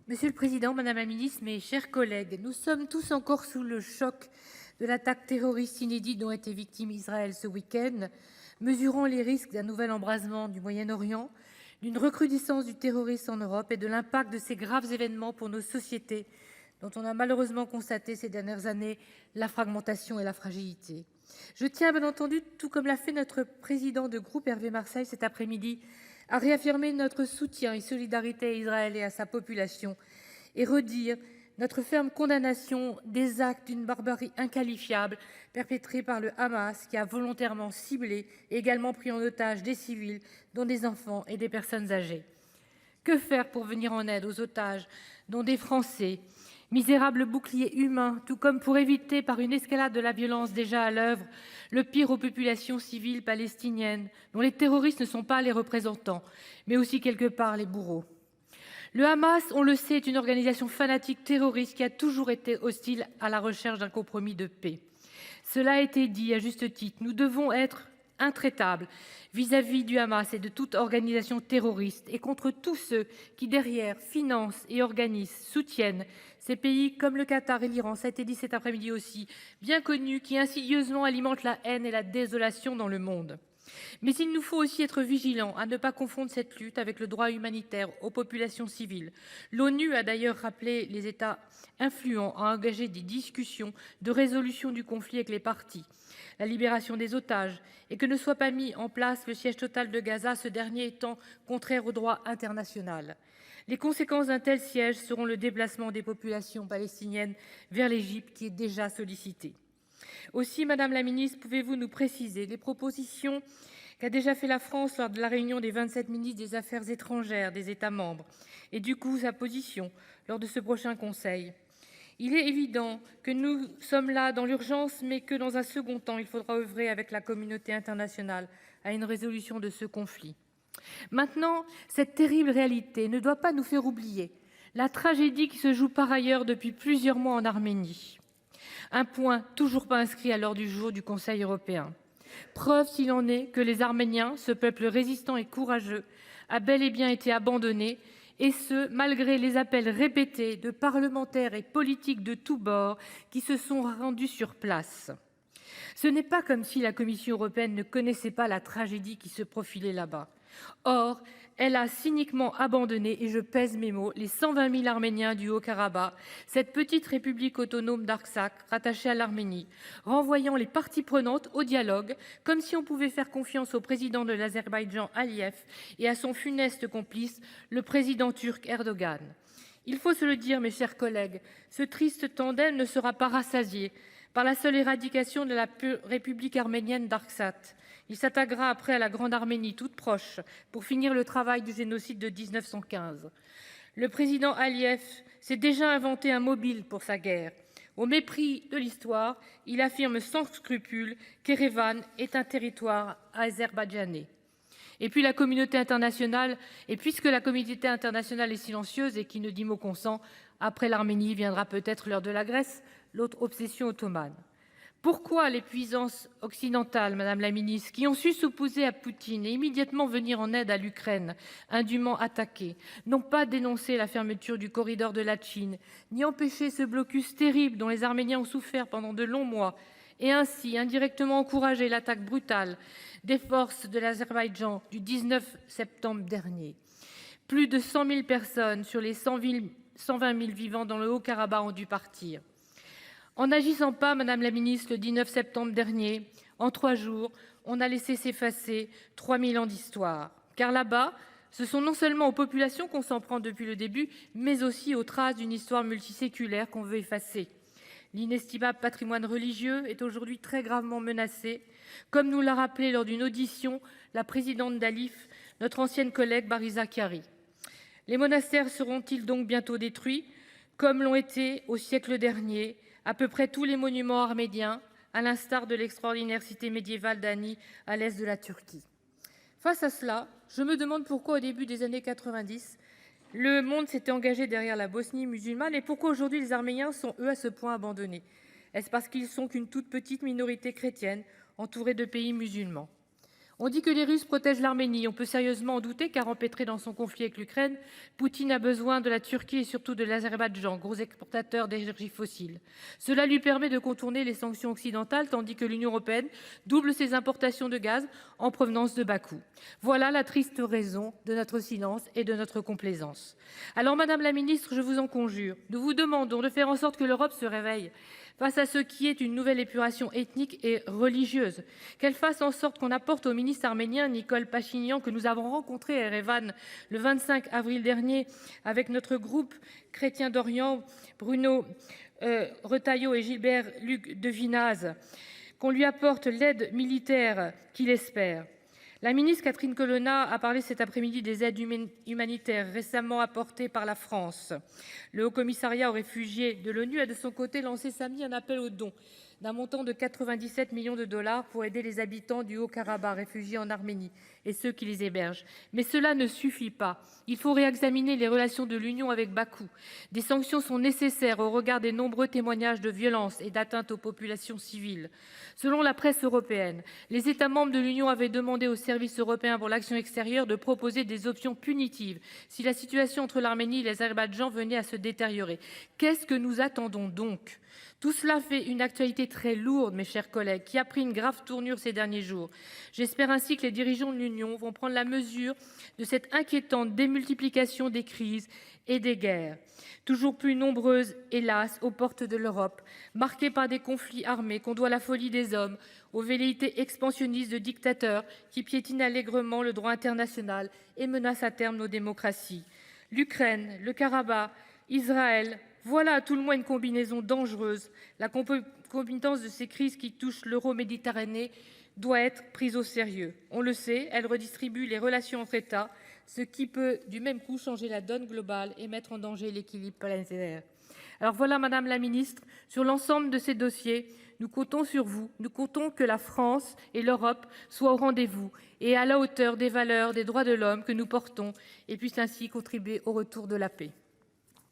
Monsieur le président, madame la ministre, mes chers collègues, nous sommes tous encore sous le choc de l'attaque terroriste inédite dont a été victime Israël ce week-end, mesurant les risques d'un nouvel embrasement du Moyen-Orient, d'une recrudescence du terrorisme en Europe et de l'impact de ces graves événements pour nos sociétés, dont on a malheureusement constaté ces dernières années la fragmentation et la fragilité. Je tiens bien entendu, tout comme l'a fait notre président de groupe Hervé Marseille cet après-midi, à réaffirmer notre soutien et solidarité à Israël et à sa population et redire notre ferme condamnation des actes d'une barbarie inqualifiable perpétrés par le Hamas qui a volontairement ciblé et également pris en otage des civils, dont des enfants et des personnes âgées. Que faire pour venir en aide aux otages, dont des Français, misérables boucliers humains, tout comme pour éviter, par une escalade de la violence déjà à l'œuvre, le pire aux populations civiles palestiniennes, dont les terroristes ne sont pas les représentants, mais aussi quelque part les bourreaux. Le Hamas, on le sait, est une organisation fanatique terroriste qui a toujours été hostile à la recherche d'un compromis de paix. Cela a été dit à juste titre, nous devons être intraitables vis-à-vis du Hamas et de toute organisation terroriste et contre tous ceux qui, derrière, financent et organisent, soutiennent ces pays comme le Qatar et l'Iran, ça a été dit cet après-midi aussi, bien connus, qui insidieusement alimentent la haine et la désolation dans le monde. Mais il nous faut aussi être vigilants à ne pas confondre cette lutte avec le droit humanitaire aux populations civiles. L'ONU a d'ailleurs rappelé les États influents à engager des discussions de résolution du conflit avec les parties, la libération des otages et que ne soit pas mis en place le siège total de Gaza, ce dernier étant contraire au droit international. Les conséquences d'un tel siège seront le déplacement des populations palestiniennes vers l'Égypte qui est déjà sollicitée. Aussi, Madame la Ministre, pouvez-vous nous préciser les propositions qu'a déjà fait la France lors de la réunion des 27 ministres des Affaires étrangères des États membres et du coup sa position lors de ce prochain Conseil? Il est évident que nous sommes là dans l'urgence, mais que dans un second temps, il faudra œuvrer avec la communauté internationale à une résolution de ce conflit. Maintenant, cette terrible réalité ne doit pas nous faire oublier la tragédie qui se joue par ailleurs depuis plusieurs mois en Arménie. Un point toujours pas inscrit à l'ordre du jour du Conseil européen. Preuve s'il en est que les Arméniens, ce peuple résistant et courageux, a bel et bien été abandonné, et ce, malgré les appels répétés de parlementaires et politiques de tous bords qui se sont rendus sur place. Ce n'est pas comme si la Commission européenne ne connaissait pas la tragédie qui se profilait là-bas. Or, elle a cyniquement abandonné, et je pèse mes mots, les 120 000 Arméniens du Haut-Karabakh, cette petite république autonome d'Artsakh rattachée à l'Arménie, renvoyant les parties prenantes au dialogue, comme si on pouvait faire confiance au président de l'Azerbaïdjan Aliyev et à son funeste complice, le président turc Erdogan. Il faut se le dire, mes chers collègues, ce triste tandem ne sera pas rassasié par la seule éradication de la République arménienne d'Artsakh. Il s'attaquera après à la Grande Arménie, toute proche, pour finir le travail du génocide de 1915. Le président Aliyev s'est déjà inventé un mobile pour sa guerre. Au mépris de l'histoire, il affirme sans scrupule qu'Erevan est un territoire azerbaïdjanais. Et puis la communauté internationale, et puisque la communauté internationale est silencieuse et qui ne dit mot consent, après l'Arménie viendra peut-être l'heure de la Grèce, l'autre obsession ottomane. Pourquoi les puissances occidentales, Madame la Ministre, qui ont su s'opposer à Poutine et immédiatement venir en aide à l'Ukraine, indûment attaquée, n'ont pas dénoncé la fermeture du corridor de Latchine, ni empêché ce blocus terrible dont les Arméniens ont souffert pendant de longs mois, et ainsi indirectement encouragé l'attaque brutale des forces de l'Azerbaïdjan du 19 septembre dernier? Plus de 100 000 personnes sur les 120 000 vivants dans le Haut-Karabakh ont dû partir. En n'agissant pas, Madame la Ministre, le 19 septembre dernier, en 3 jours, on a laissé s'effacer 3000 ans d'histoire. Car là-bas, ce sont non seulement aux populations qu'on s'en prend depuis le début, mais aussi aux traces d'une histoire multiséculaire qu'on veut effacer. L'inestimable patrimoine religieux est aujourd'hui très gravement menacé, comme nous l'a rappelé lors d'une audition la présidente d'Alif, notre ancienne collègue Bariza Chiari. Les monastères seront-ils donc bientôt détruits, comme l'ont été au siècle dernier à peu près tous les monuments arméniens, à l'instar de l'extraordinaire cité médiévale d'Ani à l'est de la Turquie? Face à cela, je me demande pourquoi au début des années 90, le monde s'était engagé derrière la Bosnie musulmane et pourquoi aujourd'hui les Arméniens sont eux à ce point abandonnés. Est-ce parce qu'ils sont qu'une toute petite minorité chrétienne entourée de pays musulmans? On dit que les Russes protègent l'Arménie. On peut sérieusement en douter car empêtré dans son conflit avec l'Ukraine, Poutine a besoin de la Turquie et surtout de l'Azerbaïdjan, gros exportateur d'énergie fossile. Cela lui permet de contourner les sanctions occidentales tandis que l'Union européenne double ses importations de gaz en provenance de Bakou. Voilà la triste raison de notre silence et de notre complaisance. Alors Madame la Ministre, je vous en conjure, nous vous demandons de faire en sorte que l'Europe se réveille face à ce qui est une nouvelle épuration ethnique et religieuse, qu'elle fasse en sorte qu'on apporte au ministre arménien Nikol Pachinian, que nous avons rencontré à Erevan le 25 avril dernier avec notre groupe chrétien d'Orient, Bruno Retailleau et Gilbert Luc de Vinaz, qu'on lui apporte l'aide militaire qu'il espère. La ministre Catherine Colonna a parlé cet après-midi des aides humanitaires récemment apportées par la France. Le Haut-Commissariat aux réfugiés de l'ONU a de son côté lancé samedi un appel aux dons d'un montant de 97 millions de dollars pour aider les habitants du Haut-Karabakh réfugiés en Arménie et ceux qui les hébergent. Mais cela ne suffit pas. Il faut réexaminer les relations de l'Union avec Bakou. Des sanctions sont nécessaires au regard des nombreux témoignages de violence et d'atteinte aux populations civiles. Selon la presse européenne, les États membres de l'Union avaient demandé au Service européen pour l'action extérieure de proposer des options punitives si la situation entre l'Arménie et l'Azerbaïdjan venait à se détériorer. Qu'est-ce que nous attendons donc ? Tout cela fait une actualité très lourde, mes chers collègues, qui a pris une grave tournure ces derniers jours. J'espère ainsi que les dirigeants de l'Union vont prendre la mesure de cette inquiétante démultiplication des crises et des guerres, toujours plus nombreuses, hélas, aux portes de l'Europe, marquées par des conflits armés qu'on doit à la folie des hommes, aux velléités expansionnistes de dictateurs qui piétinent allègrement le droit international et menacent à terme nos démocraties. L'Ukraine, le Karabakh, Israël, voilà à tout le moins une combinaison dangereuse. La concomitance de ces crises qui touchent l'euro-méditerranée doit être prise au sérieux. On le sait, elle redistribue les relations entre États, ce qui peut du même coup changer la donne globale et mettre en danger l'équilibre planétaire. Alors voilà, Madame la Ministre, sur l'ensemble de ces dossiers, nous comptons sur vous. Nous comptons que la France et l'Europe soient au rendez-vous et à la hauteur des valeurs des droits de l'homme que nous portons et puissent ainsi contribuer au retour de la paix.